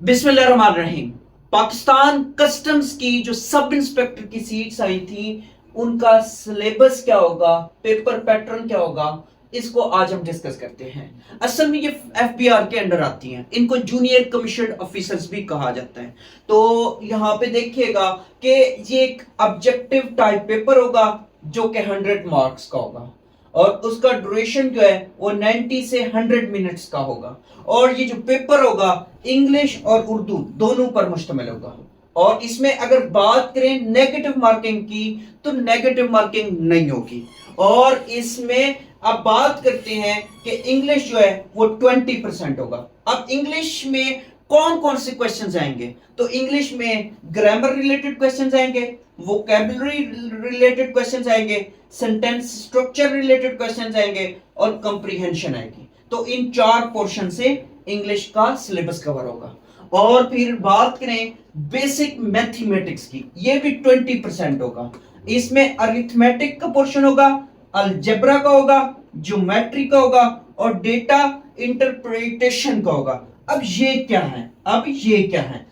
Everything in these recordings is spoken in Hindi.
बिस्मिल्लाहिर्रहमानिर्रहीम। पाकिस्तान कस्टम्स की जो सब इंस्पेक्टर की सीट्स आई थी, उनका सिलेबस क्या होगा, पेपर पैटर्न क्या होगा, इसको आज हम डिस्कस करते हैं। असल में ये एफबीआर के अंडर आती हैं, इनको जूनियर कमीशन ऑफिसर्स भी कहा जाता है। तो यहाँ पे देखिएगा कि ये एक ऑब्जेक्टिव टाइप पेपर होगा जो कि 100 मार्क्स का होगा और उसका ड्यूरेशन जो है वो 90 से 100 मिनट्स का होगा। और ये जो पेपर होगा इंग्लिश और उर्दू दोनों पर मुश्तमिल होगा। और इसमें अगर बात करें नेगेटिव मार्किंग की तो नेगेटिव मार्किंग नहीं होगी। और इसमें अब बात करते हैं कि इंग्लिश जो है वो 20% होगा। अब इंग्लिश में कौन कौन से क्वेश्चंस आएंगे? तो इंग्लिश में ग्रामर रिलेटेड क्वेश्चंस आएंगे, वोकैबुलरी रिलेटेड क्वेश्चंस आएंगे, सेंटेंस स्ट्रक्चर रिलेटेड क्वेश्चंस आएंगे और कंप्रीहेंशन आएगी। तो इन 4 पोर्शन से इंग्लिश का सिलेबस कवर होगा। और फिर बात करें बेसिक मैथमेटिक्स की, ये भी 20% होगा। इसमें अरिथमेटिक का पोर्शन होगा, अलजेब्रा का होगा, ज्योमेट्री का होगा और डेटा इंटरप्रिटेशन का होगा। अब ये क्या है?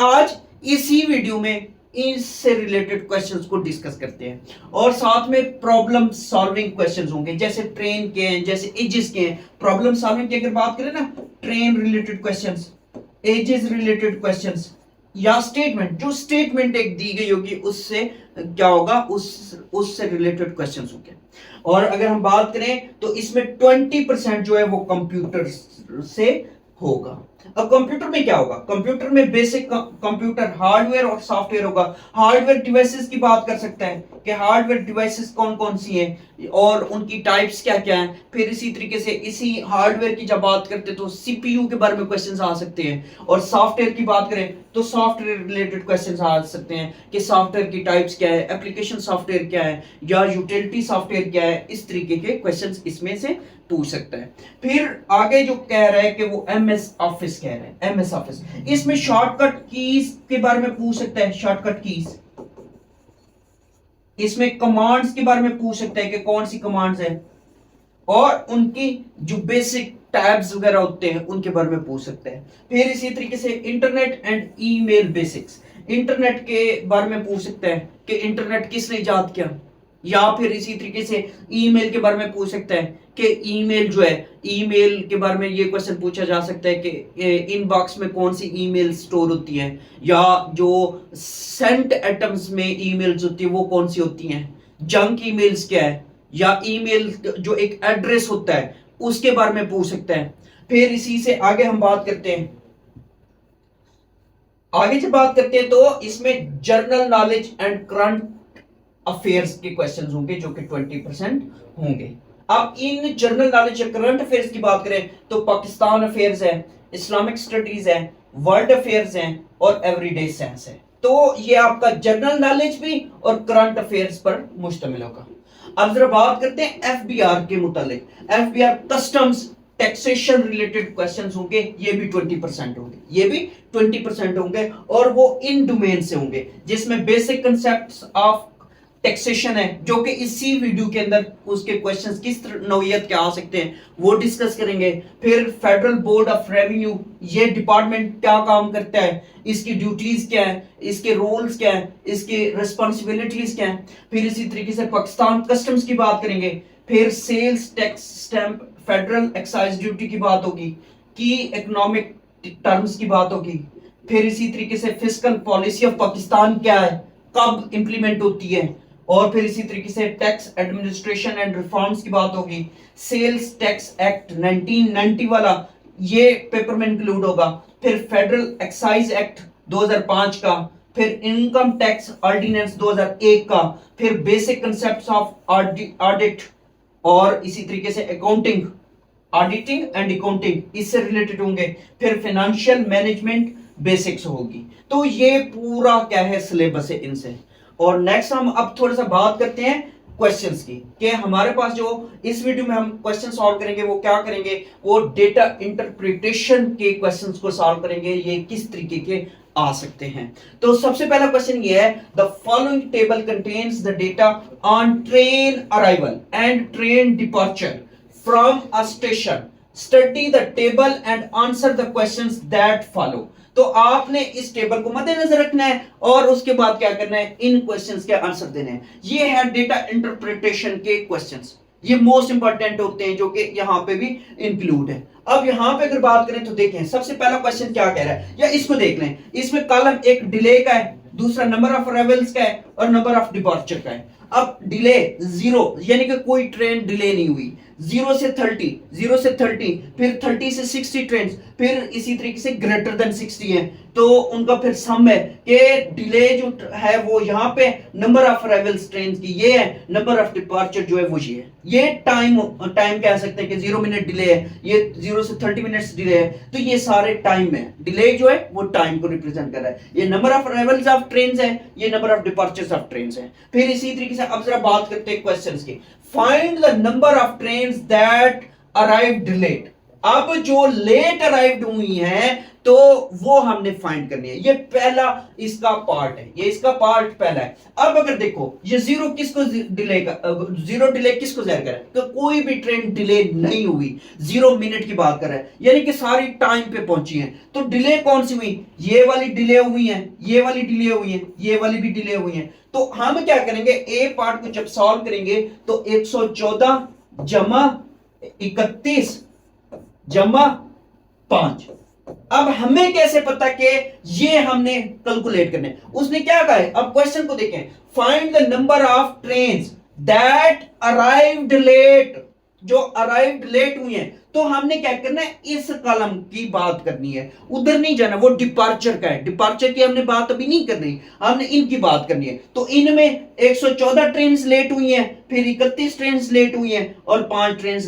आज इसी वीडियो में इससे रिलेटेड क्वेश्चंस को डिस्कस करते हैं और साथ में प्रॉब्लम सॉल्विंग क्वेश्चंस होंगे, जैसे ट्रेन के हैं, जैसे एजेस के हैं। प्रॉब्लम सॉल्विंग की अगर बात करें ना, train related questions, ages related questions या स्टेटमेंट, जो स्टेटमेंट एक दी गई होगी उससे क्या होगा, उससे रिलेटेड क्वेश्चंस होंगे। और अगर हम बात करें तो इसमें 20% जो है वो कंप्यूटर से होगा। अब कंप्यूटर में क्या होगा? कंप्यूटर में बेसिक कंप्यूटर हार्डवेयर और सॉफ्टवेयर होगा। हार्डवेयर डिवाइसेस की बात कर सकते हैं कि हार्डवेयर डिवाइसेस कौन कौन सी हैं और उनकी टाइप्स क्या क्या हैं। फिर इसी तरीके से इसी हार्डवेयर की जब बात करते हैं तो सीपीयू के बारे में क्वेश्चंस आ सकते हैं। और सॉफ्टवेयर की बात करें तो सॉफ्टवेयर रिलेटेड क्वेश्चंस आ सकते हैं कि सॉफ्टवेयर की टाइप्स क्या है, एप्लीकेशन सॉफ्टवेयर क्या है या यूटिलिटी सॉफ्टवेयर क्या है। इस तरीके के क्वेश्चंस इसमें से पूछ सकता है। फिर आगे जो कह रहा है कि वो एमएस ऑफिस कह रहे हैं, एमएस ऑफिस, इसमें शॉर्टकट कीज के बारे में पूछ सकता है, शॉर्टकट कीज। इसमें कमांड्स के बारे में पूछ सकता है कि कौन सी कमांड्स है और उनकी जो बेसिक टैब्स वगैरह होते हैं उनके बारे में पूछ सकते हैं। फिर इसी तरीके से internet and email basics, internet के बारे में पूछ सकते हैं कि इंटरनेट किसने इजाद किया। या फिर इसी तरीके से ईमेल के बारे में पूछ सकता है कि ईमेल जो है, ईमेल के बारे में ये क्वेश्चन पूछा जा सकता है कि इनबॉक्स में कौन सी ईमेल स्टोर होती है या जो सेंट एटम्स में ईमेल्स होती है वो कौन सी होती हैं, जंक ईमेल्स क्या है, या ईमेल जो एक एड्रेस होता है उसके बारे में पूछ सकता है। फिर इसी से आगे हम बात करते हैं, आगे जब बात करते हैं तो इसमें general knowledge and current affairs के क्वेश्चंस होंगे जो कि 20% होंगे। अब इन जनरल नॉलेज या करंट अफेयर्स की बात करें तो पाकिस्तान अफेयर्स है, इस्लामिक स्टडीज है, वर्ल्ड अफेयर्स हैं और एवरीडे साइंस है। तो ये आपका जनरल नॉलेज भी और करंट अफेयर्स पर मुश्तमिल होगा। अब जरा बात करते हैं एफबीआर के मुतालिक। FBR customs taxation related questions होंगे, ये भी 20% होंगे, ये भी 20% होंगे और वो इन डोमेन से होंगे जिसमें बेसिक कंसेप्ट्स ऑफ टैक्सेशन है जो कि इसी वीडियो के अंदर उसके क्वेश्चंस किस नौइयत के आ सकते हैं वो डिस्कस करेंगे। फिर फेडरल बोर्ड ऑफ रेवेन्यू, ये डिपार्टमेंट क्या काम करता है, इसकी ड्यूटीज क्या है, इसके रोल्स क्या है, इसके रिस्पॉन्सिबिलिटीज क्या है। फिर इसी तरीके से पाकिस्तान कस्टम्स की बात करेंगे। फिर sales tax, stamp, federal excise duty की बात होगी, की इकोनॉमिक टर्म्स की बात होगी। फिर इसी तरीके से फिस्कल पॉलिसी ऑफ पाकिस्तान क्या है, कब इंप्लीमेंट होती है। और फिर इसी तरीके से टैक्स एडमिनिस्ट्रेशन एंड रिफॉर्म्स की बात होगी। सेल्स टैक्स एक्ट 1990 वाला ये पेपर में इंक्लूड होगा। फिर फेडरल एक्साइज एक्ट 2005 का, फिर इनकम टैक्स ऑर्डिनेंस 2001 का, फिर बेसिक कंसेप्ट्स ऑफ ऑडिट और इसी तरीके से अकाउंटिंग, ऑडिटिंग एंड अकाउंटिंग इससे रिलेटेड होंगे। फिर फाइनेंशियल मैनेजमेंट बेसिक्स होगी। तो ये पूरा क्या है, सिलेबस है इनसे। और नेक्स्ट हम अब थोड़ा सा बात करते हैं क्वेश्चंस की कि हमारे पास जो इस वीडियो में हम क्वेश्चन सॉल्व करेंगे वो क्या करेंगे, वो डेटा इंटरप्रिटेशन के क्वेश्चंस को सॉल्व करेंगे। ये किस तरीके के आ सकते हैं। तो सबसे पहला क्वेश्चन ये है, the following table contains the data on train arrival and train departure from a station study the table and answer the questions that follow. तो आपने इस टेबल को मद्देनजर रखना है और उसके बाद क्या करना है, इन क्वेश्चंस के आंसर देने हैं। ये है डेटा इंटरप्रिटेशन के क्वेश्चंस, ये मोस्ट इंपॉर्टेंट होते हैं जो कि यहां पे भी इंक्लूड है। अब यहां पे अगर बात करें तो देखें सबसे पहला क्वेश्चन क्या कह रहा है, या इसको देख लें। इसमें कॉलम एक डिले का है, दूसरा नंबर ऑफ अराइवल्स का है और नंबर ऑफ डिपार्चर का है। अब डिले 0 यानी कि कोई ट्रेन डिले नहीं हुई, 0 से 30, 0 से 30, फिर 30 से 60 ट्रेन, फिर इसी तरीके से ग्रेटर देन 60 है, तो उनका फिर सम है कि डिले जो है वो यहाँ पे नंबर ऑफ अराइवल्स ट्रेन की ये है, नंबर ऑफ डिपार्चर जो है वो ये है। ये टाइम कह सकते हैं कि 0 मिनट डिले है, ये 0 से 30 मिनट्स डिले है, तो ये सारे टाइम है। डिले जो है वो टाइम को रिप्रेजेंट कर रहा है। ये number of arrivals of train है, ये number of departures of train है। फिर इसी तरीके से अब जरा बात करते हैं क्वेश्चंस की। Find the number of trains that arrived late. अब जो लेट अराइव्ड हुई हैं तो वो हमने फाइंड करनी है। ये पहला इसका पार्ट है, ये इसका पार्ट पहला है। अब अगर देखो ये 0 किसको डिले का, 0 डिले किसको जाहिर कर रहा है, तो कोई भी ट्रेन डिले नहीं हुई, 0 मिनट की बात कर रहा है, यानी कि सारी टाइम पे पहुंची है। तो डिले कौन सी हुई, ये वाली डिले हुई है, ये वाली डिले हुई है, ये वाली भी डिले हुई है। तो हम क्या करेंगे, ए पार्ट को जब सॉल्व करेंगे तो 114 जमा 31 जमा 5। अब हमें कैसे पता कि ये हमने कैलकुलेट करने, उसने क्या कहा है, अब क्वेश्चन को देखें। Find the number of trains that arrived late, जो अराइव्ड लेट हुई हैं। तो हमने क्या करना है, इस कॉलम की बात करनी है, उधर नहीं जाना, वो डिपार्चर का है। डिपार्चर की हमने बात अभी नहीं करनी, हमने इनकी बात करनी है। तो इनमें 114 ट्रेन लेट हुई हैं, फिर 31 ट्रेन लेट हुई हैं और 5 ट्रेन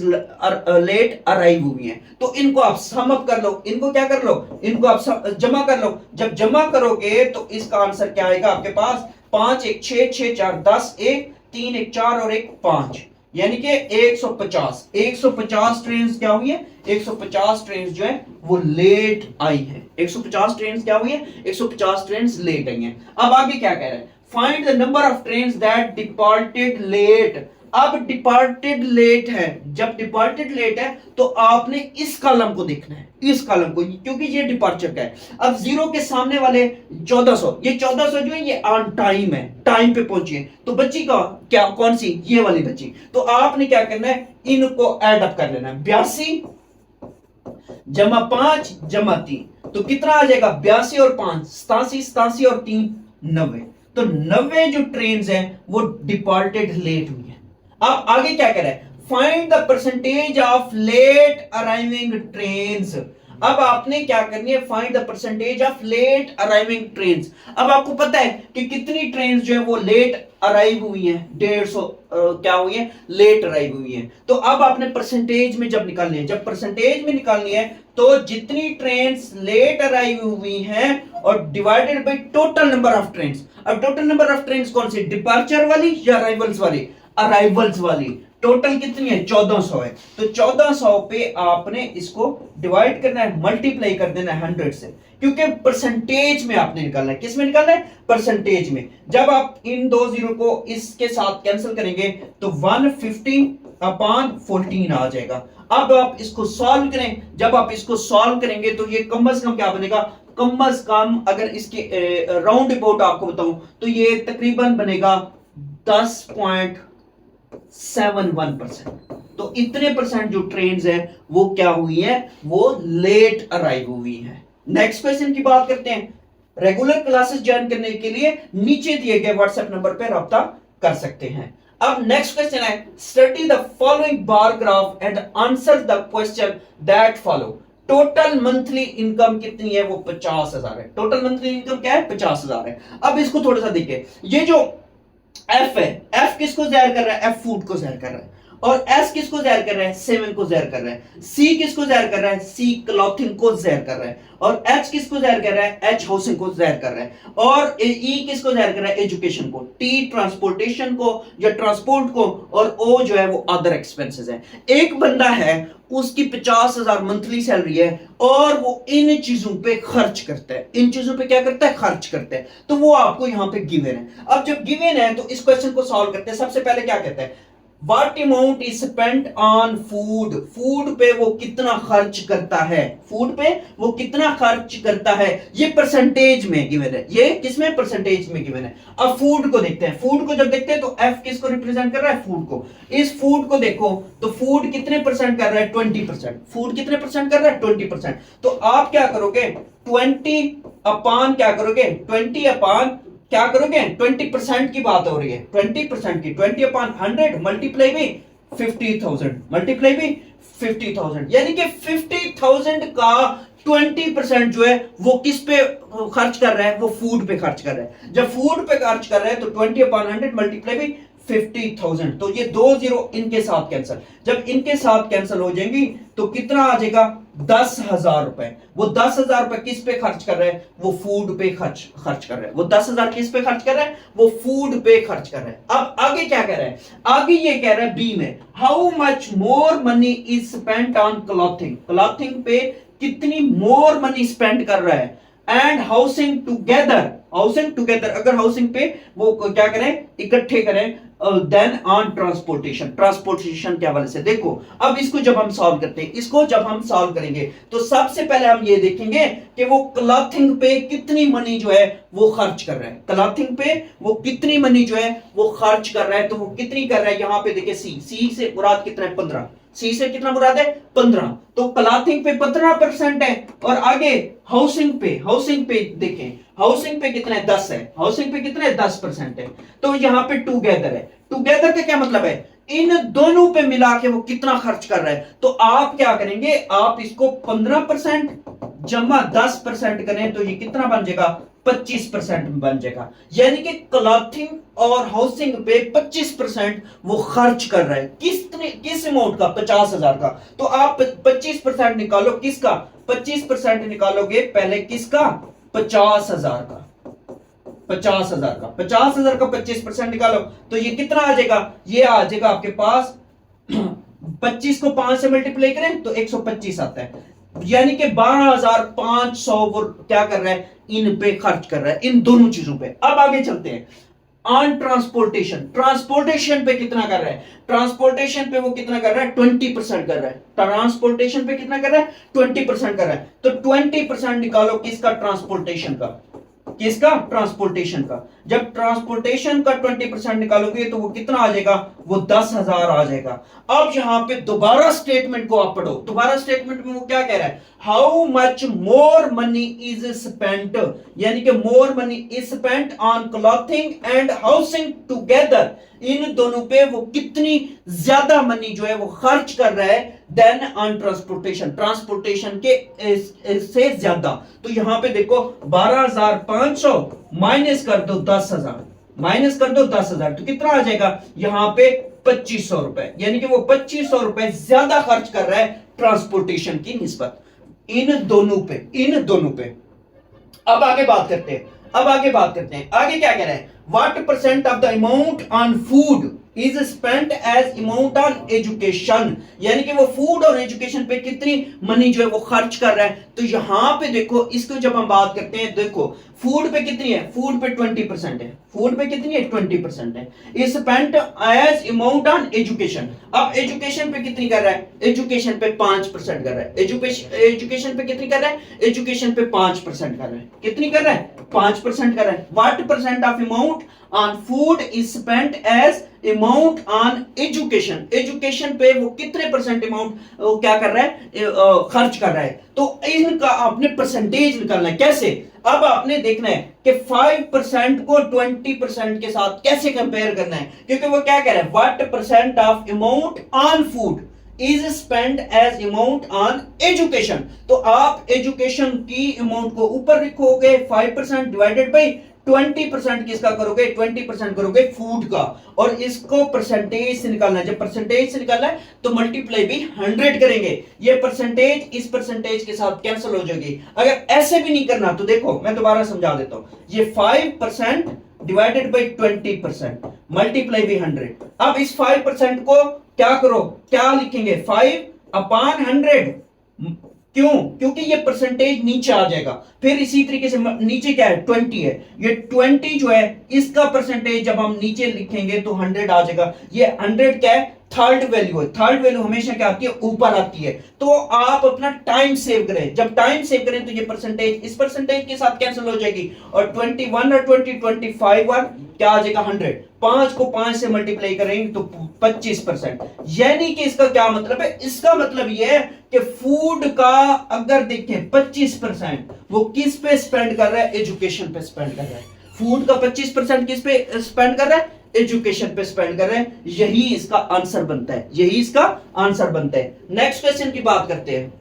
लेट अराइव हुई हैं। तो इनको आप सम अप कर लो, इनको क्या कर लो, इनको आप जमा कर लो। जब जमा करोगे तो इसका आंसर क्या आएगा आपके पास, 5 1 6 6 4 10, 1 3 1 4 और 1 5, यानी कि 150 ट्रेन क्या हुई है, 150 ट्रेन जो है वो लेट आई है। 150 ट्रेन क्या हुई है, 150 ट्रेन लेट आई हैं। अब आगे क्या कह रहा है, find the number of train that departed late. अब डिपार्टेड लेट है, जब डिपार्टेड लेट है तो आपने इस कॉलम को देखना है, इस कॉलम को, क्योंकि ये डिपार्चर का है। अब 0 के सामने वाले 1400, ये 1400 जो है ये ऑन टाइम है, टाइम पे पहुंची है। तो बच्ची का क्या, कौन सी, ये वाली बच्ची। तो आपने क्या करना है, इनको ऐड अप कर लेना है, 82 जमा 5 जमा 3, तो कितना आ जाएगा, 82 और 5 87, 87 और 3 90। तो 90 जो ट्रेन है वो डिपार्टेड लेट हुई है। अब आगे क्या कह रहा है, find the percentage of late arriving trains. अब आपने क्या करनी है, find the percentage of late arriving trains. अब आपको पता है कि कितनी ट्रेन जो है वो लेट अराइव हुई हैं, 150 क्या हुई है, लेट अराइव हुई हैं। तो अब आपने परसेंटेज में जब निकालनी है, जब परसेंटेज में निकालनी है तो जितनी ट्रेन लेट अराइव हुई हैं और divided by total number of train. अब टोटल नंबर ऑफ ट्रेन कौन सी, डिपार्चर वाली या अराइवल्स वाली, अराइवल्स वाली। टोटल कितनी है, 1400 है। तो 1400 पे आपने इसको डिवाइड करना है, मल्टीप्लाई कर देना है 100 से, क्योंकि परसेंटेज में आपने निकालना है। किस में निकालना है, परसेंटेज में। जब आप इन दो जीरो को इसके साथ कैंसिल करेंगे तो 150/14 आ जाएगा। अब आप इसको सॉल्व करें, जब आप इसको सॉल्व करेंगे तो ये कम से कम क्या बनेगा, कम से कम अगर इसके राउंड अबाउट आपको बताऊं तो ये तकरीबन बनेगा 10.71%। तो इतने परसेंट जो ट्रेन्स है वो क्या हुई है, वो लेट अराइव हुई है। नेक्स्ट क्वेश्चन की बात करते हैं। रेगुलर क्लासेस ज्वाइन करने के लिए नीचे दिए गए व्हाट्सएप नंबर पर राब्ता कर सकते हैं। अब नेक्स्ट क्वेश्चन है, study the following bar graph and answer the question that follow. Total monthly income कितनी है, वो 50,000 है। टोटल मंथली इनकम क्या है, 50,000 है। अब इसको थोड़ा सा देखिए, ये जो एफ है, एफ किसको ज़ाहिर कर रहा है, एफ फूड को ज़ाहिर कर रहा है। और एस किसको ज़ाहिर कर रहा है, सेवन को ज़ाहिर कर रहा है। सी किसको ज़ाहिर कर रहा है, सी क्लॉथिंग को ज़ाहिर कर रहा है। और एच किसको ज़ाहिर कर रहा है, एच हाउसिंग को ज़ाहिर कर रहा है। और ई किसको ज़ाहिर कर रहा है, एजुकेशन को। टी ट्रांसपोर्टेशन को या ट्रांसपोर्ट को। और ओ जो है वो अदर एक्सपेंसेस है। एक बंदा है, उसकी 50,000 मंथली सैलरी है और वो इन चीजों पे खर्च करता है। इन चीजों पे क्या करता है, खर्च करता है। तो वो आपको यहां पे गिवन है। अब जब गिवन है तो इस क्वेश्चन को सॉल्व करते हैं। सबसे पहले क्या कहता है, what amount is spent on food, food पे वो कितना खर्च करता है, फूड पे वो कितना खर्च करता है, ये परसेंटेज में गिवन है, ये किसमें परसेंटेज में गिवन है। अब फूड को देखते हैं, फूड को जब देखते हैं तो एफ किसको रिप्रेजेंट कर रहा है, फूड को। इस फूड को देखो तो फूड कितने परसेंट कर रहा है, 20%। फूड कितने परसेंट कर रहा है, 20%। तो आप क्या करोगे, 20 अपान क्या करोगे, 20 अपान क्या करोगे, 20% की बात हो रही है, 20% की, 20 अपॉन 100 मल्टीप्लाई भी 50,000, मल्टीप्लाई भी 50,000, यानी कि 50,000 का 20% जो है वो किस पे खर्च कर रहा है, वो फूड पे खर्च कर रहा है। जब फूड पे खर्च कर रहा है तो 20 अपॉन 100 मल्टीप्लाई भी 50,000, तो ये 2 जीरो इनके साथ कैंसिल, जब इनके साथ कैंसिल हो जाएंगी तो कितना आ जाएगा, 10,000 रुपए। वो 10,000 रुपए किस पे खर्च कर रहे हैं, वो फूड पे खर्च कर रहे हैं। वो 10,000 किस पे खर्च कर रहे हैं, वो फूड पे खर्च कर रहे हैं। अब आगे क्या कह रहे हैं, आगे ये कह रहा है बी में, how much more money is spent on clothing, clothing पे कितनी मोर मनी स्पेंड कर रहा है, and housing together, housing together, अगर हाउसिंग पे वो क्या करें, इकट्ठे करें, देन ऑन ट्रांसपोर्टेशन, ट्रांसपोर्टेशन के हवाले से। देखो अब इसको जब हम सॉल्व करते हैं, इसको जब हम सॉल्व करेंगे तो सबसे पहले हम ये देखेंगे कि वो क्लॉथिंग पे कितनी मनी जो है वो खर्च कर रहा है, क्लॉथिंग पे वो कितनी मनी जो है वो खर्च कर रहा है। तो वो कितनी कर रहा है, यहां पे देखिए सी से मुराद कितना है, 15, सी से कितना मुराद है, 15, तो क्लॉथिंग पे 15% है। और आगे हाउसिंग पे देखें, हाउसिंग पे कितना है, 10 है, हाउसिंग पे कितना है, 10% है। तो यहां पे टुगेदर है, टुगेदर का क्या मतलब है, इन दोनों पे मिला के वो कितना खर्च कर रहा है। तो आप क्या करेंगे, आप इसको 15% जमा 10% करें तो ये कितना बन जाएगा, 25% बन जाएगा। यानी कि क्लॉथिंग और हाउसिंग पे 25% वो खर्च कर रहा है, किस अमाउंट का, 50,000 का। तो आप 25% निकालो, किसका 25% निकालोगे, पहले किसका, 50,000 का, 50,000 का, 50,000 का 25% निकालो तो ये कितना आ जाएगा, ये आ जाएगा आपके पास 25 को 5 से मल्टीप्लाई करें तो 125 आता है, यानी कि 12,500 वो क्या कर रहा है, इन पे खर्च कर रहा है, इन दोनों चीजों पे। अब आगे चलते हैं, ऑन ट्रांसपोर्टेशन, ट्रांसपोर्टेशन पे कितना कर रहा है, ट्रांसपोर्टेशन पे वो कितना कर रहा है, 20% कर रहा है, ट्रांसपोर्टेशन पे कितना कर रहा है, 20% कर रहा है। तो 20% निकालो किसका, ट्रांसपोर्टेशन का, किसका, ट्रांसपोर्टेशन का। जब ट्रांसपोर्टेशन का 20% निकालोगे तो वो कितना आ जाएगा, वो 10,000 आ जाएगा। अब यहां पे दोबारा स्टेटमेंट को आप पढ़ो, दोबारा स्टेटमेंट में वो क्या कह रहा है, how much more money is spent, यानी कि more money is spent on clothing and housing together, इन दोनों पे वो कितनी ज्यादा मनी जो है वो खर्च कर रहा है देन ऑन ट्रांसपोर्टेशन, ट्रांसपोर्टेशन के से ज्यादा। तो यहां पे देखो 12,500 माइनस कर दो 10,000, माइनस कर दो 10,000 तो कितना आ जाएगा, यहां पे 2,500 रुपए, यानी कि वो 2,500 रुपए ज्यादा खर्च कर रहा है ट्रांसपोर्टेशन की निस्बत, इन दोनों पे, इन दोनों पे। अब आगे बात करते हैं, आगे क्या कह रहा है, what percent of the amount on food is spent as amount on education, यानी कि वो फूड और एजुकेशन पे कितनी मनी जो है वो खर्च कर रहा है। तो यहां पे देखो, इसको जब हम बात करते हैं, देखो फूड पे कितनी है, फूड पे 20% है, फूड पे कितनी है, 20% है, is spent as amount on education. अब एजुकेशन पे कितनी कर रहा है, एजुकेशन पे 5% कर रहा है, एजुकेशन पे कितनी कर रहा है, एजुकेशन पे 5% कर रहा है, कितनी कर रहा है, 5% कर रहा है। What percent of amount on food is spent as amount on education, education पे वो कितने परसेंट अमाउंट क्या कर रहा है, खर्च कर रहा है। तो इनका आपने परसेंटेज निकालना है, कैसे, अब आपने देखना है कि 5% को 20% के साथ कैसे कंपेयर करना है, क्योंकि वो क्या कह रहा है, what percent of amount on food is spend as amount on education. तो आप एजुकेशन की अमाउंट को ऊपर लिखोगे 5% डिवाइडेड बाई 20% किसका करोगे, 20% करोगे फूड का, और इसको परसेंटेज से निकालना है। जब परसेंटेज से निकालना है तो मल्टीप्लाई भी 100 करेंगे, ये परसेंटेज इस परसेंटेज के साथ कैंसिल हो जाएगी। अगर ऐसे भी नहीं करना तो देखो मैं दोबारा समझा देता हूं, ये 5% डिवाइडेड बाई 20% मल्टीप्लाई भी 100। अब इस 5% को क्या करो, क्या लिखेंगे, 5 अपॉन 100 क्यों? क्योंकि ये परसेंटेज नीचे आ जाएगा। फिर इसी तरीके से नीचे क्या है 20 है, ये 20 जो है इसका परसेंटेज जब हम नीचे लिखेंगे तो 100 आ जाएगा। ये 100 क्या है? थर्ड वैल्यू है। थर्ड वैल्यू हमेशा क्या आती है? ऊपर आती है। तो आप अपना टाइम सेव करें, जब टाइम सेव करें तो ये परसेंटेज इस परसेंटेज के साथ कैंसिल हो जाएगी और 21 और 25 और क्या आ जाएगा 100। 5 को 5 से मल्टीप्लाई करेंगे तो 25%। यानी कि इसका क्या मतलब है? इसका मतलब यह है कि फूड का अगर देखें 25% वो किस पे स्पेंड कर रहा है? एजुकेशन पे स्पेंड कर रहा है। फूड का 25% किस पे स्पेंड कर रहा है? एजुकेशन पे स्पेंड कर रहे हैं। यही इसका आंसर बनता है, यही इसका आंसर बनता है। नेक्स्ट क्वेश्चन की बात करते हैं।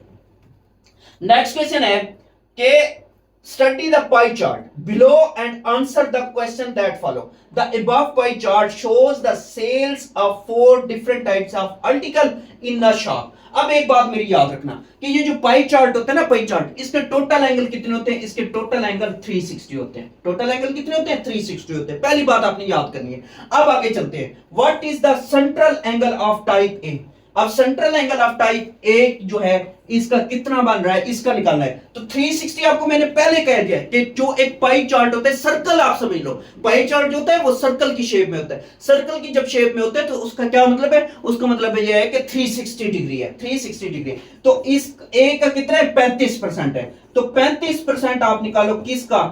नेक्स्ट क्वेश्चन है कि study the pie chart below and answer the question that follow. The above pie chart shows the sales of 4 different types of article in a shop. अब एक बात मेरी याद रखना कि ये जो पाई चार्ट होता है ना, पाई चार्ट, इसके टोटल एंगल कितने होते हैं? इसके टोटल एंगल 360 होते हैं। टोटल एंगल कितने होते हैं? 360 होते हैं। पहली बात आपने याद करनी है। अब आगे चलते हैं। What is the central angle of type A? अब central angle of type A जो है इसका कितना बन रहा है, इसका निकालना है। तो 360 आपको मैंने पहले कह दिया कि जो एक पाई चार्ट होता है, सर्कल आप समझ लो, पाई चार्ट जो होता है वो सर्कल की शेप में होता है। सर्कल की जब शेप में होता है तो उसका क्या मतलब है? उसका मतलब ये है कि 360 डिग्री है, 360 डिग्री। तो इस ए का कितना है? 35% है। तो 35% आप निकालो किसका?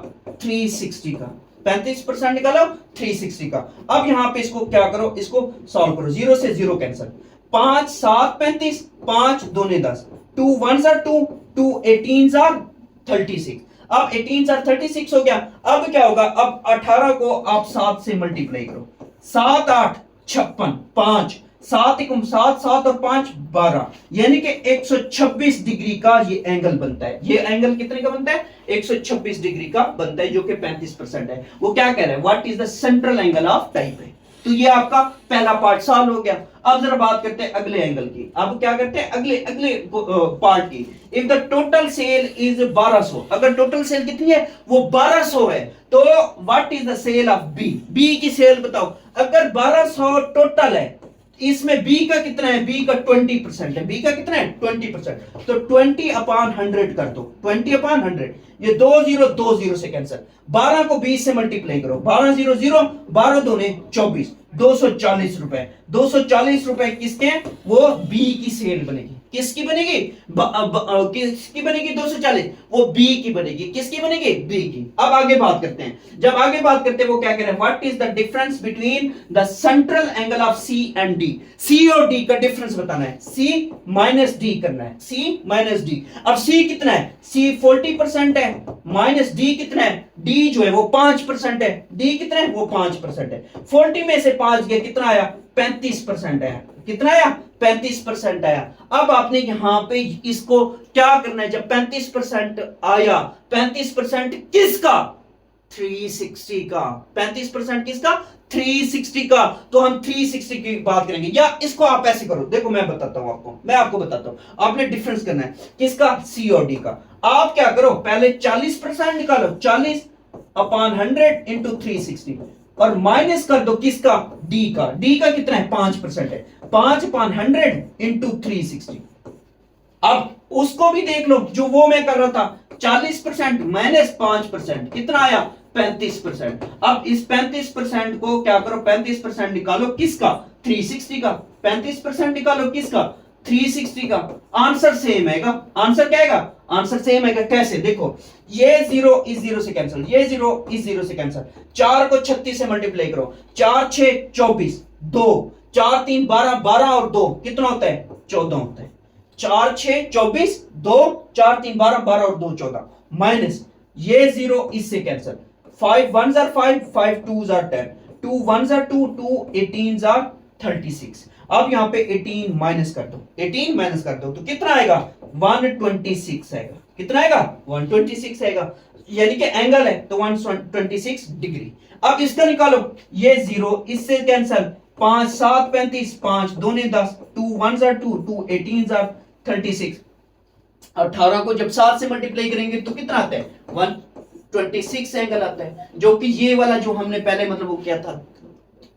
360 का। 35% निकालो 360 का। अब यहां पे इसको क्या करो? इसको सॉल्व करो। 0 से 0 कैंसिल। 5 7 35, 5 दूने 10, 2 1 2, 2 18 36। अब 18 36 हो गया। अब क्या होगा? अब 18 को आप 7 से मल्टीप्लाई करो। 7 8 56, 5 7 1 7, 7 और 5 12, यानी कि 126 डिग्री का ये एंगल बनता है। ये एंगल कितने का बनता है? 126 डिग्री का बनता है, जो कि 35% है। वो क्या कह रहा है? What is the central angle of type ए? तो ये आपका पहला पार्ट सॉल्व हो गया। अब जरा बात करते हैं अगले एंगल की। अब क्या करते हैं? अगले पार्ट की। If the total sale is 1200, अगर टोटल सेल कितनी है? वो 1200 है। तो what is the sale of B? B की सेल बताओ। अगर 1200 टोटल है, इसमें बी का कितना है? बी का 20% है। बी का कितना है? 20%। तो 20/100 कर दो। 20/100, ये 2 0 से कैंसिल। 12 को 20 से मल्टीप्लाई करो। 12 0 0, 12 दूने 24, 240 रुपए। 240 रुपए किसके? वो बी की सेल बनेगी। किसकी बनेगी? किसकी बनेगी? 240 वो बी की बनेगी। किसकी बनेगी? बी की। अब आगे बात करते हैं। जब आगे बात करते हैं वो क्या कह रहे हैं? What is the difference between the central angle of C and D? C और डी का डिफरेंस बताना है। सी माइनस डी करना है। सी माइनस डी। अब सी कितना है? सी 40% है, माइनस डी कितना है? डी जो है वो 5% है। डी कितना है? वो 5% है। 40 में से 5 गया, कितना आया? 35% आया। कितना आया? 35% आया। अब आपने यहां पे इसको क्या करना है? जब 35% आया, 35% किसका? 360 का। 35% किसका? 360 का। तो हम 360 की बात करेंगे। या इसको आप ऐसे करो, देखो मैं बताता हूं आपको, मैं आपको बताता हूं। आपने डिफरेंस करना है किसका? सी और डी का। आप क्या करो? पहले 40% निकालो। 40/100 इंटू 360 और माइनस कर दो किसका? डी का। डी का कितना है? 5% है। 5/100 इंटू 360। अब उसको भी देख लो जो वो मैं कर रहा था। 40% माइनस 5% कितना आया? 35%। अब इस 35% को क्या करो? 35% निकालो किसका? 360 का। 35% निकालो किसका? 360 का। आंसर सेम आएगा। आंसर क्या आएगा? आंसर सेम आएगा। कैसे? देखो, ये 0 इस 0 से कैंसिल, ये 0 इस 0 से कैंसिल। 4 को 36 से मल्टीप्लाई करो। 4 6 24, 2 4 3 12, 12 और 2 कितना होता है? 14 होता है। 4 6 24, 2 4 3 12, 12 और 2 14, माइनस ये 0 इससे कैंसिल। 5 1 5, 5 2 10, 2 1 2, 2 18 36। अब यहां पे 18 माइनस कर दो। 18 माइनस कर दो तो कितना आएगा? 126 आएगा। कितना आएगा? 126 आएगा। यानी कि एंगल है तो 126 डिग्री। अब इसका निकालो। ये 0 इससे कैंसिल। 5 7 35, 5 दूने 10, 2 1 2, 2 18 36। 18 को जब 7 से मल्टीप्लाई करेंगे तो कितना आता है? 126 एंगल आता है, जो कि ये वाला जो हमने पहले मतलब वो किया था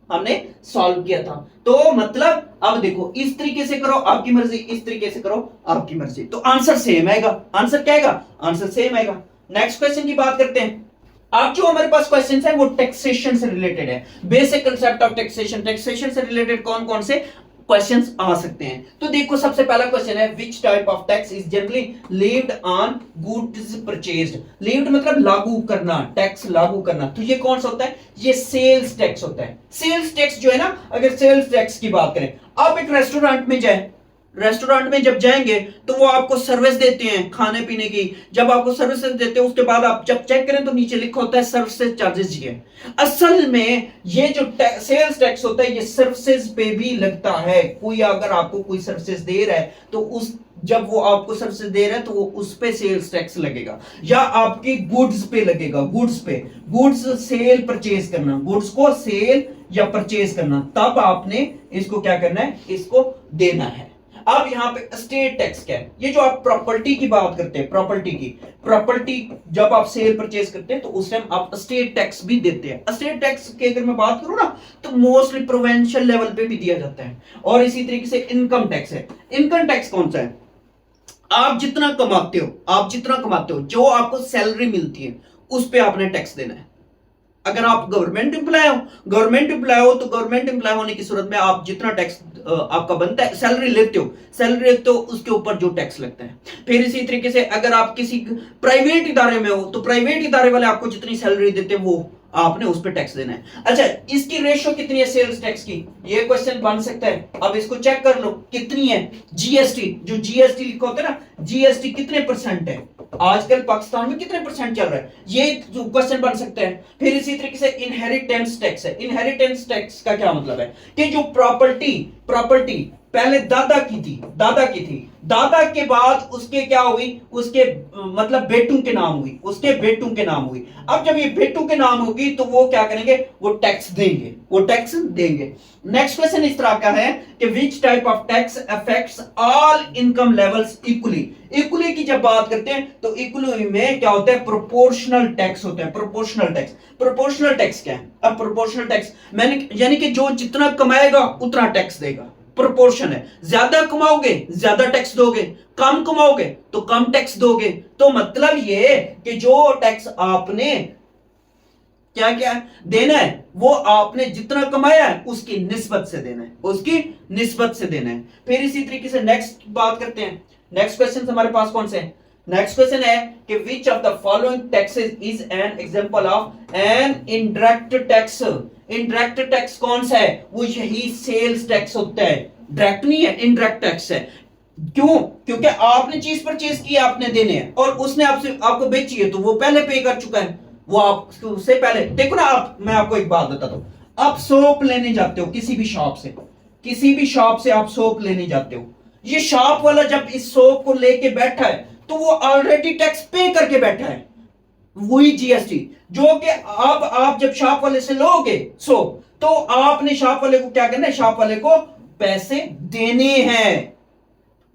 हमने सॉल्व किया था। तो मतलब अब देखो, इस तरीके से करो आपकी मर्जी, इस तरीके से करो आपकी मर्जी, तो आंसर सेम आएगा। आंसर क्या आएगा? आंसर सेम आएगा। नेक्स्ट क्वेश्चन की बात करते हैं। अब जो हमारे पास क्वेश्चन है वो टैक्सेशन से रिलेटेड है। Basic concept of taxation, taxation से रिलेटेड कौन कौन से क्वेश्चंस आ सकते हैं? तो देखो, सबसे पहला क्वेश्चन है, which type of tax is generally levied on goods purchased. Levied मतलब लागू करना, टैक्स लागू करना। तो ये कौन सा होता है? ये सेल्स टैक्स होता है। सेल्स टैक्स जो है ना, अगर सेल्स टैक्स की बात करें, आप एक रेस्टोरेंट में जाए, रेस्टोरेंट में जब जाएंगे तो वो आपको सर्विस देते हैं खाने पीने की। जब आपको सर्विस देते हैं उसके बाद आप जब चेक करें तो नीचे लिखा होता है सर्विसेज चार्जेस। ये असल में ये जो सेल्स टैक्स होता है ये सर्विसेज पे भी लगता है। कोई अगर आपको कोई सर्विसेज दे रहा है तो उस जब वो आपको सर्विसेज दे रहा है तो वो उस पे सेल्स टैक्स लगेगा, या आपकी गुड्स पे लगेगा। गुड्स पे, गुड्स सेल परचेज करना, गुड्स को सेल या परचेज करना, तब आपने इसको क्या करना है? इसको देना है। अब यहां पे स्टेट टैक्स क्या है? ये जो आप प्रॉपर्टी की बात करते हैं, प्रॉपर्टी की, प्रॉपर्टी जब आप सेल परचेज करते हैं तो उस टाइम आप स्टेट टैक्स भी देते हैं। स्टेट टैक्स की अगर मैं बात करूं ना तो मोस्टली प्रोविंशियल लेवल पे भी दिया जाता है। और इसी तरीके से इनकम टैक्स है। इनकम टैक्स कौन सा है? आप जितना कमाते हो, आप जितना कमाते हो, जो आपको सैलरी मिलती है उस पे आपने टैक्स देना है। अगर आप गवर्नमेंट एम्प्लॉय हो, गवर्नमेंट एम्प्लॉय हो तो गवर्नमेंट एम्प्लॉय होने की सूरत में आप जितना टैक्स आपका बनता है, सैलरी लेते हो, सैलरी लेते हो उसके ऊपर जो टैक्स लगता है। फिर इसी तरीके से अगर आप किसी प्राइवेट इदारे में हो तो प्राइवेट इदारे वाले आपको जितनी सैलरी देते हैं वो आपने उस पर टैक्स देना है। अच्छा, इसकी रेशियो कितनी है सेल्स टैक्स की? ये क्वेश्चन बन सकता है। अब इसको चेक कर लो कितनी है। जीएसटी, जो जीएसटी लिखा होता है ना, जीएसटी कितने परसेंट है आजकल पाकिस्तान में, कितने परसेंट चल रहा है, ये क्वेश्चन बन सकता है। फिर इसी तरीके से इनहेरिटेंस टैक्स है। इनहेरिटेंस टैक्स का क्या मतलब है कि जो प्रॉपर्टी पहले दादा की थी, दादा की थी, दादा के बाद उसके क्या हुई, उसके मतलब बेटों के नाम हुई, उसके बेटों के नाम हुई। अब जब ये बेटों के नाम होगी तो वो क्या करेंगे? वो टैक्स देंगे, वो टैक्स देंगे। नेक्स्ट क्वेश्चन इस तरह का है कि which type of tax affects all income levels equally. Equally की जब बात करते हैं तो इक्वली में क्या होता है? प्रोपोर्शनल टैक्स होता है। प्रोपोर्शनल टैक्स, प्रोपोर्शनल टैक्स क्या है? अब प्रोपोर्शनल टैक्स मैंने यानी कि जो जितना कमाएगा उतना टैक्स देगा। प्रोपोर्शन है, ज्यादा कमाओगे ज्यादा टैक्स दोगे, कम कमाओगे तो कम टैक्स दोगे। तो मतलब ये कि जो टैक्स आपने क्या क्या देना है वो आपने जितना कमाया है उसकी निस्बत से देना है, उसकी निस्बत से देना है। फिर इसी तरीके से नेक्स्ट बात करते हैं। नेक्स्ट क्वेश्चन हमारे पास कौन से हैं? नेक्स्ट क्वेश्चन है कि विच of the following taxes is an example of an indirect tax. Indirect tax कौन सा है? वो यही सेल्स टैक्स होता है। डायरेक्ट नहीं है, इनडायरेक्ट टैक्स है। क्यों? क्योंकि आपने चीज परचेज की, आपने देने हैं, और उसने आपसे आपको बेची है तो वो पहले पे कर चुका है, वो आप उससे पहले। देखो ना, आप मैं आपको एक बात बताता हूं। आप सोप लेने जाते हो किसी भी शॉप से, किसी भी शॉप से आप सोप लेने जाते हो, ये शॉप वाला जब इस सोप को लेके बैठा है तो वो ऑलरेडी टैक्स पे करके बैठा है, वही जीएसटी। जो कि आप जब शॉप वाले से लोगे सोप तो आपने शॉप वाले को क्या करना है? शॉप वाले को पैसे देने हैं।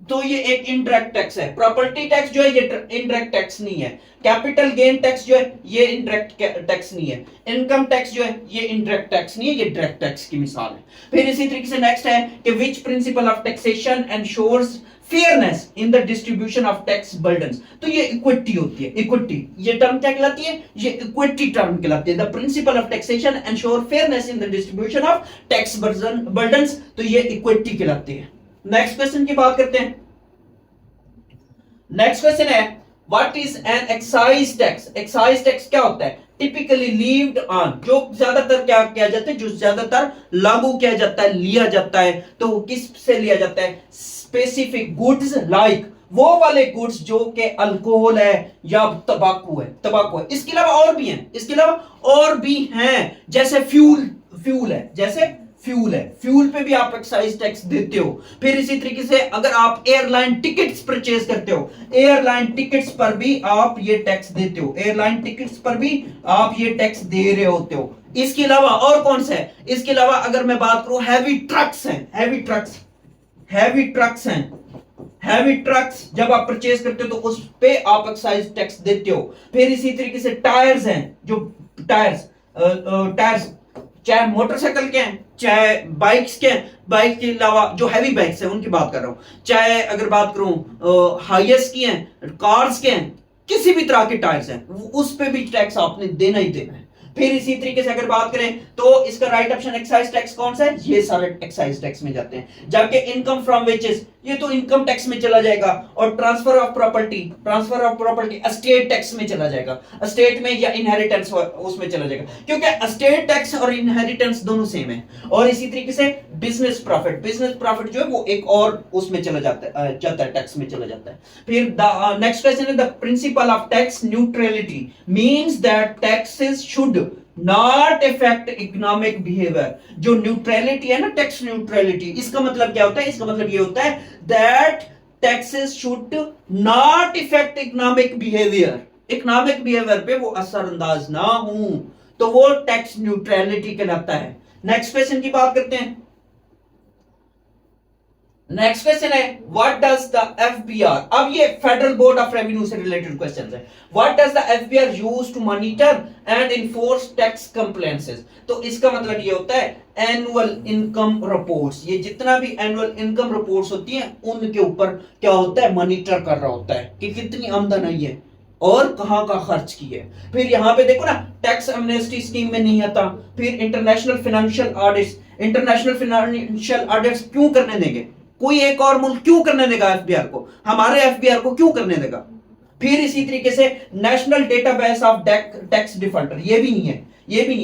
तो ये एक इनडायरेक्ट टैक्स है। प्रॉपर्टी टैक्स जो है ये इनडायरेक्ट टैक्स नहीं है। कैपिटल गेन टैक्स जो है ये इनडायरेक्ट टैक्स नहीं है। इनकम टैक्स जो है ये इनडायरेक्ट टैक्स नहीं है, ये डायरेक्ट टैक्स की मिसाल है। फिर इसी तरीके से नेक्स्ट है कि which principle of taxation ensures fairness in the distribution of tax burdens. तो ये इक्विटी होती है। इक्विटी ये टर्म क्या कहलाती है? ये इक्विटी टर्म कहलाती है। The principle of taxation ensure fairness in the distribution of tax burdens, तो ये इक्विटी कहलाती है। नेक्स्ट क्वेश्चन की बात करते हैं। नेक्स्ट क्वेश्चन है what is an excise tax. Excise tax क्या होता है? टिपिकली लीव्ड ऑन, जो ज्यादातर क्या किया जाता है, जो ज्यादातर लागू किया जाता है, लिया जाता है, तो वो किस से लिया जाता है? स्पेसिफिक गुड्स, लाइक वो वाले गुड्स जो कि अल्कोहल है या तंबाकू है, तंबाकू है। इसके अलावा और भी हैं, इसके अलावा और भी हैं, जैसे फ्यूल है, जैसे फ्यूल है, फ्यूल पे भी आप एक्साइज टैक्स देते हो। फिर इसी तरीके से अगर आप एयरलाइन टिकट्स परचेज करते हो, एयरलाइन टिकट्स पर भी आप ये टैक्स देते हो, एयरलाइन टिकट्स पर भी आप ये टैक्स दे रहे होते हो। इसके अलावा और कौन सा है? इसके अलावा अगर मैं बात करूं, हैवी ट्रक्स हैं, हैवी ट्रक्स हैं, हैवी ट्रक्स जब आप परचेज करते हो तो उस पे आप एक्साइज टैक्स देते हो। फिर इसी तरीके से टायर्स हैं, जो टायर्स चाहे मोटरसाइकिल के हैं, चाहे बाइक्स के हैं, बाइक के अलावा जो हैवी बाइक्स हैं उनकी बात कर रहा हूं, चाहे अगर बात करूं हाईएस्ट की हैं, कार्स के हैं, किसी भी तरह के टायर्स हैं, उस पे भी टैक्स आपने देना ही देना है। फिर इसी तरीके से अगर बात करें तो इसका राइट ऑप्शन एक्साइज टैक्स कौन सा है, ये सारे एक्साइज टैक्स में जाते हैं। जबकि इनकम फ्रॉम वेजेस ये तो इनकम टैक्स में चला जाएगा, और transfer of property estate tax में चला जाएगा, एस्टेट में या इनहेरिटेंस उसमें चला जाएगा, क्योंकि एस्टेट टैक्स और इनहेरिटेंस दोनों सेम है। और इसी तरीके से बिजनेस प्रॉफिट जो है वो एक और उसमें चला जाता है टैक्स में चला जाता है। फिर नेक्स्ट क्वेश्चन है, the principle of tax neutrality means that taxes should not effect economic behaviour. जो न्यूट्रलिटी है ना, टैक्स न्यूट्रलिटी, इसका मतलब क्या होता है, इसका मतलब ये होता है that taxes should not effect economic behaviour पे वो असरअंदाज ना हो, तो वो टैक्स न्यूट्रलिटी कहलाता है। नेक्स्ट क्वेश्चन की बात करते हैं। नेक्स्ट क्वेश्चन है, व्हाट डज द एफबीआर, अब ये फेडरल बोर्ड ऑफ रेवेन्यू से रिलेटेड क्वेश्चन है। What does the FBR use to monitor and enforce tax compliances. तो इसका मतलब ये होता है एनुअल इनकम रिपोर्ट्स, ये जितना भी एनुअल इनकम रिपोर्ट्स होती हैं उनके ऊपर क्या होता है, मॉनिटर कर रहा होता है कि कितनी आमदन आई है और कहां का खर्च की है। फिर यहां पे देखो ना, टैक्स एमनेस्टी स्कीम में नहीं आता। फिर इंटरनेशनल फाइनेंशियल ऑडिट्स क्यों करने देंगे, कोई एक और मुल्क क्यों करने देगा एफबीआर को, हमारे एफबीआर को क्यों करने देगा। फिर इसी तरीके से national database of tax defaulter, ये भी नहीं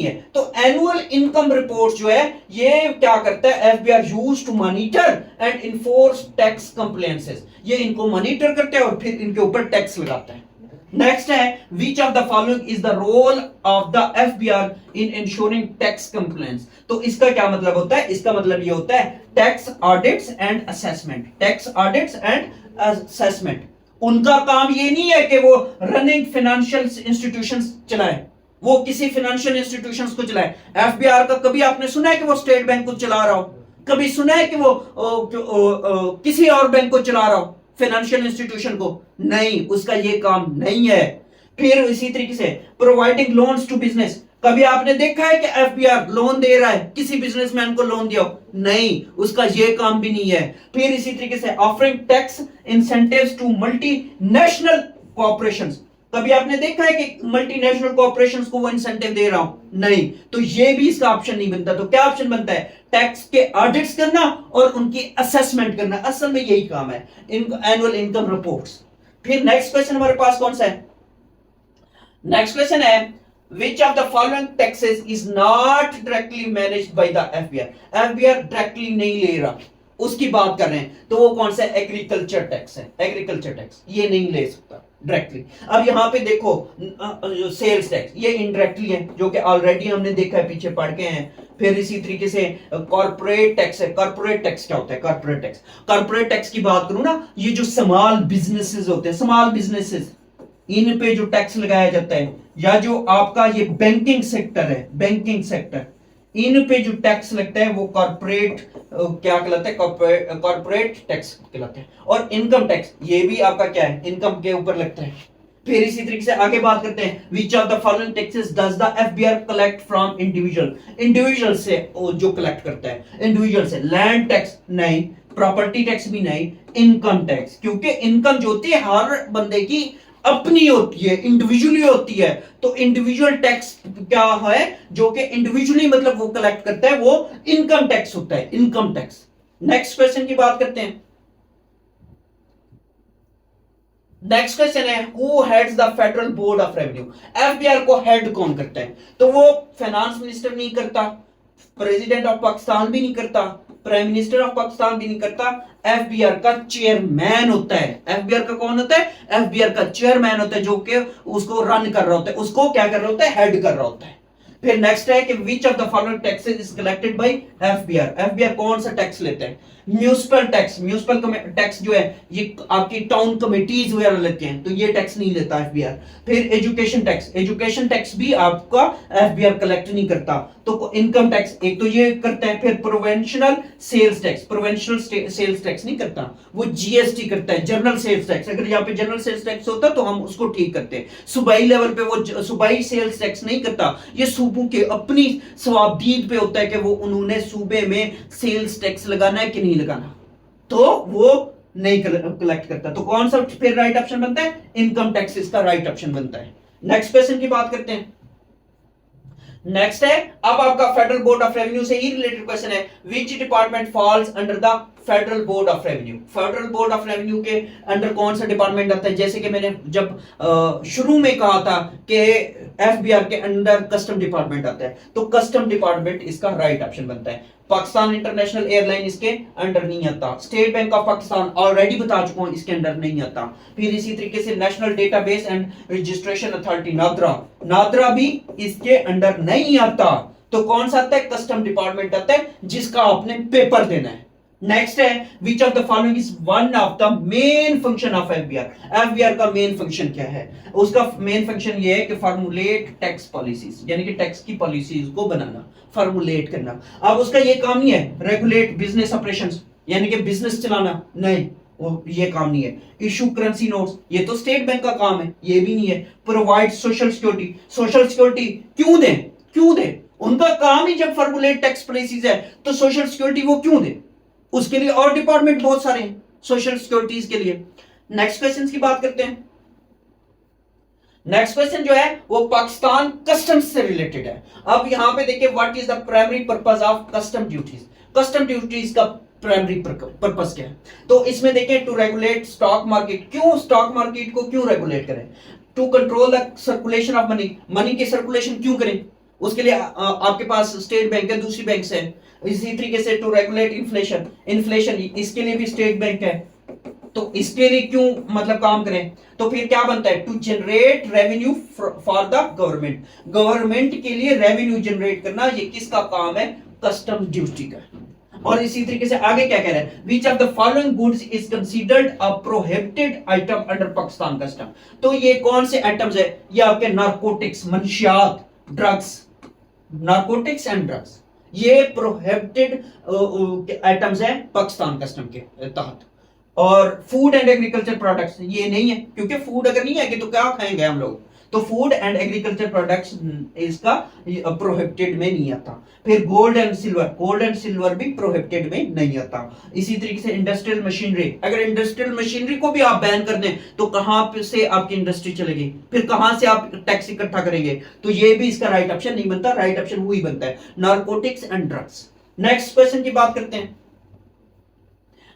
है। तो एनुअल इनकम रिपोर्ट जो है ये क्या करता है, FBR use to monitor and enforce tax compliances, ये इनको मॉनिटर करता है और फिर इनके ऊपर टैक्स लगाता है। नेक्स्ट है, which of the following is the role of the FBR in ensuring tax complaints. तो इसका क्या मतलब होता है, इसका मतलब ये होता है टैक्स ऑडिट्स एंड असेसमेंट। उनका काम ये नहीं है कि वो रनिंग फाइनेंशियल इंस्टीट्यूशंस चलाए, वो किसी फाइनेंशियल इंस्टीट्यूशंस को चलाए। एफबीआर का कभी आपने सुना है कि वो स्टेट बैंक को चला रहा हो, कभी सुना है कि वो किसी और बैंक को चला रहा हो, फाइनेंशियल इंस्टीट्यूशन को? नहीं, उसका ये काम नहीं है। फिर इसी तरीके से प्रोवाइडिंग लोन्स टू बिजनेस, कभी आपने देखा है कि एफबीआर लोन दे रहा है, किसी बिजनेसमैन को लोन दिया? नहीं, उसका ये काम भी नहीं है। फिर इसी तरीके से offering tax incentives to multinational corporations, कभी आपने देखा है कि मल्टीनेशनल कॉर्पोरेशंस को वो इंसेंटिव दे रहा हूं? नहीं, तो ये भी इसका ऑप्शन नहीं बनता। तो क्या ऑप्शन बनता है, टैक्स के ऑडिट्स करना और उनकी असेसमेंट करना, असल में यही काम है एनुअल इनकम रिपोर्ट्स। फिर नेक्स्ट क्वेश्चन हमारे पास कौन सा है, नेक्स्ट क्वेश्चन है, which of the following taxes is not directly managed by the FBR। FBR directly नहीं ले रहा, उसकी बात कर रहे हैं, तो वो कौन सा एग्रीकल्चर टैक्स है, एग्रीकल्चर टैक्स ये नहीं ले सकता डायरेक्टली। अब यहाँ पे देखो सेल्स टैक्स, ये इनडायरेक्टली है, जो कि ऑलरेडी हमने देखा है, पीछे पढ़ के हैं। फिर इसी तरीके से कॉर्पोरेट टैक्स है। कॉर्पोरेट टैक्स क्या होता है, कॉर्पोरेट टैक्स की बात करूं ना, ये जो स्मॉल बिजनेसेस होते हैं, स्मॉल बिजनेसेस, इन पे जो टैक्स लगाया जाता है, या जो आपका ये बैंकिंग सेक्टर, इन पे जो टैक्स लगता है वो कॉर्पोरेट क्या कहलाता है, कॉर्पोरेट टैक्स कहलाता है। और इनकम टैक्स ये भी आपका क्या है, इनकम के ऊपर लगता है। फिर इसी तरीके से आगे बात करते हैं, विच of the following taxes does the FBR collect from individual से जो कलेक्ट करता है, इंडिविजुअल से। लैंड टैक्स नहीं, प्रॉपर्टी टैक्स भी नहीं, इनकम टैक्स, क्योंकि इनकम जो होती है हर बंदे की अपनी होती है, इंडिविजुअली होती है। तो इंडिविजुअल टैक्स क्या है, जो कि इंडिविजुअली मतलब वो कलेक्ट करता है, वो इनकम टैक्स होता है, इनकम टैक्स। नेक्स्ट क्वेश्चन की बात करते हैं। नेक्स्ट क्वेश्चन है, who heads the federal board of revenue. FBR को हेड कौन करता है, तो वो फाइनेंस मिनिस्टर नहीं करता, प्रेसिडेंट ऑफ पाकिस्तान भी नहीं करता, प्राइम मिनिस्टर ऑफ पाकिस्तान भी नहीं करता, एफबीआर का चेयरमैन होता है। एफबीआर का कौन होता है, एफबीआर का चेयरमैन होता है, जो कि उसको रन कर रहा होता है, उसको क्या कर रहा होता है, हेड कर रहा होता है। फिर नेक्स्ट है कि विच of the following taxes is collected by FBR. FBR कौन सा टैक्स लेता है, म्यूनिसिपल टैक्स जो है ये आपकी टाउन कमेटीज वगैरह लेते हैं, तो ये टैक्स नहीं लेता एफबीआर। फिर एजुकेशन टैक्स भी आपका एफबीआर कलेक्ट नहीं करता। तो इनकम टैक्स एक तो ये करता है। फिर प्रोवेंशनल सेल्स टैक्स नहीं करता, वो जीएसटी करता है, जनरल सेल्स टैक्स। अगर यहाँ पे जनरल सेल्स टैक्स होता तो हम उसको ठीक करते हैं। सूबाई लेवल पे वो सूबाई सेल्स टैक्स नहीं करता, ये सूबों के अपनी सवाबदीद पे होता है कि वो उन्होंने सूबे में सेल्स टैक्स लगाना है कि नहीं लगाना, तो वो नहीं कलेक्ट करता। तो कौन सा फिर राइट ऑप्शन बनता है? इनकम टैक्स इसका राइट ऑप्शन बनता है। नेक्स्ट क्वेश्चन की बात करते हैं। नेक्स्ट है, अब आपका फेडरल बोर्ड ऑफ रेवेन्यू से ही रिलेटेड क्वेश्चन है। Which department falls under the federal board of revenue? Federal board of revenue के अंडर कौन सा डिपार्टमेंट आता है? जैसे कि मैंने जब शुरू में कहा था कि एफबीआर के अंडर कस्टम डिपार्टमेंट आता है, तो कस्टम डिपार्टमेंट इसका राइट ऑप्शन बनता है। पाकिस्तान इंटरनेशनल एयरलाइन इसके अंडर नहीं आता। State bank of Pakistan already बता चुका हूं, इसके अंडर नहीं आता। फिर इसी तरीके से national database and registration authority NADRA भी इसके अंडर नहीं आता। तो कौन सा आता है? कस्टम डिपार्टमेंट आता है, जिसका आपने पेपर देना है। नेक्स्ट है, which of the following is one of the main function of FBR? FBR का मेन फंक्शन क्या है? उसका मेन फंक्शन ये है कि फॉर्मुलेट टैक्स पॉलिसीज, यानी कि टैक्स की पॉलिसीज को बनाना, फॉर्मुलेट करना। अब उसका ये काम नहीं है रेगुलेट बिजनेस ऑपरेशंस, यानी कि बिजनेस चलाना, नहीं, वो ये काम नहीं है। इशू करेंसी नोट्स, ये तो स्टेट बैंक का काम है, ये भी नहीं है। प्रोवाइड सोशल सिक्योरिटी क्यों दें? उनका काम ही जब फॉर्मुलेट टैक्स पॉलिसीज है, तो सोशल सिक्योरिटी वो क्यों दें? उसके लिए और डिपार्टमेंट बहुत सारे हैं सोशल सिक्योरिटीज के लिए। नेक्स्ट क्वेश्चन की बात करते हैं। नेक्स्ट क्वेश्चन जो है वो पाकिस्तान कस्टम्स से रिलेटेड है। अब यहां पे देखिए, what is the primary purpose of custom duties? Custom duties का प्राइमरी पर्पस क्या है? तो इसमें देखिए, टू रेगुलेट स्टॉक मार्केट। क्यों स्टॉक मार्केट को क्यों रेगुलेट करें? To control the circulation of money की सर्कुलेशन क्यों करें? उसके लिए आपके पास स्टेट बैंक है, दूसरी बैंक है। इसी तरीके से टू रेगुलेट इन्फ्लेशन इसके लिए भी स्टेट बैंक है, तो इसके लिए क्यों मतलब काम करें? तो फिर क्या बनता है? To generate revenue for the government के लिए रेवेन्यू जनरेट करना, ये किसका काम है? कस्टम ड्यूटी का। और इसी तरीके से आगे क्या कह रहा है? Which of the following goods is considered a prohibited item under Pakistan custom? तो ये कौन से आइटम्स है? ये आपके नारकोटिक्स, मंशियात, ड्रग्स, नारकोटिक्स एंड ड्रग्स, ये प्रोहिबिटेड आइटम्स हैं पाकिस्तान कस्टम के तहत। और फूड एंड एग्रीकल्चर प्रोडक्ट्स ये नहीं है, क्योंकि फूड अगर नहीं आएगी तो क्या खाएंगे हम लोग? तो फूड एंड एग्रीकल्चर प्रोडक्ट्स इसका प्रोहिबिटेड में नहीं आता। फिर गोल्ड एंड सिल्वर भी प्रोहिबिटेड में नहीं आता। इसी तरीके से इंडस्ट्रियल मशीनरी, अगर इंडस्ट्रियल मशीनरी को भी आप बैन कर दें तो कहां से आपकी इंडस्ट्री चलेगी? फिर कहां से आप टैक्स इकट्ठा करेंगे? तो ये भी इसका राइट ऑप्शन नहीं बनता। राइट ऑप्शन वही बनता है, narcotics and drugs. Next question की बात करते हैं।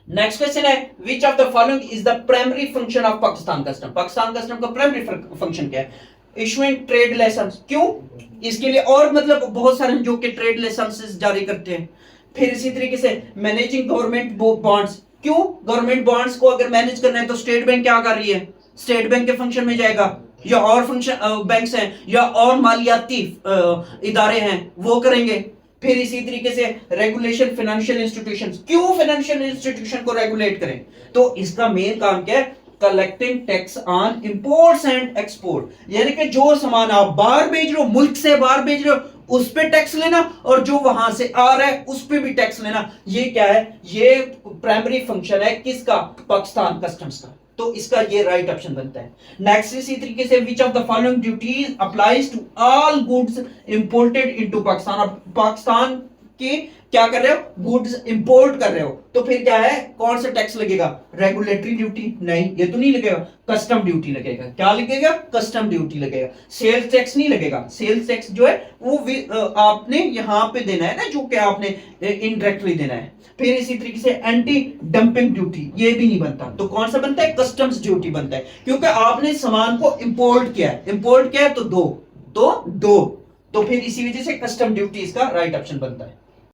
नेक्स्ट क्वेश्चन है, which of the following is the primary function of Pakistan custom? Pakistan custom का प्राइमरी फंक्शन क्या है? Issuing trade license. क्यों? इसके लिए और मतलब बहुत सारे जो कि ट्रेड लाइसेंसेस जारी करते हैं। फिर इसी तरीके से मैनेजिंग गवर्नमेंट बॉन्ड्स। क्यों? गवर्नमेंट बॉन्ड्स को अगर मैनेज करना है तो स्टेट बैंक क्या कर रही है? स्टेट बैंक के फंक्शन में जाएगा, या और फंक्शन बैंक्स हैं या और मालियाती इदारे हैं वो करेंगे। फिर इसी तरीके से रेगुलेशन फाइनेंशियल इंस्टीट्यूशंस। क्यों फाइनेंशियल इंस्टीट्यूशन को रेगुलेट करें? तो इसका मेन काम क्या है? Collecting tax on imports and export, यानी कि जो सामान आप बाहर भेज रहे हो, मुल्क से बाहर भेज रहे हो, उस पे टैक्स लेना, और जो वहां से आ रहा है उस पे भी टैक्स लेना। ये क्या है? ये प्राइमरी फंक्शन है किसका? पाकिस्तान कस्टम्स का। तो इसका ये राइट ऑप्शन बनता है। नेक्स्ट इसी तरीके से, which of the following duties applies to all goods imported into Pakistan? अब पाकिस्तान के क्या कर रहे हो? गुड्स इंपोर्ट कर रहे हो, तो फिर क्या है? कौन सा टैक्स लगेगा? Regulatory duty? नहीं, ये तो नहीं लगेगा। कस्टम ड्यूटी लगेगा। क्या लगेगा? कस्टम ड्यूटी लगेगा। सेल्स टैक्स नहीं लगेगा। सेल्स टैक्स जो है वो आपने यहां पे देना है ना, जो कि आपने इनडायरेक्टली देना है। फिर इसी तरीके से एंटी डंपिंग ड्यूटी, ये भी नहीं बनता। तो कौन सा बनता है? कस्टम्स ड्यूटी बनता है, क्योंकि आपने सामान को इंपोर्ट किया है तो दो, तो फिर इसी वजह से कस्टम ड्यूटी इसका राइट ऑप्शन बनता है।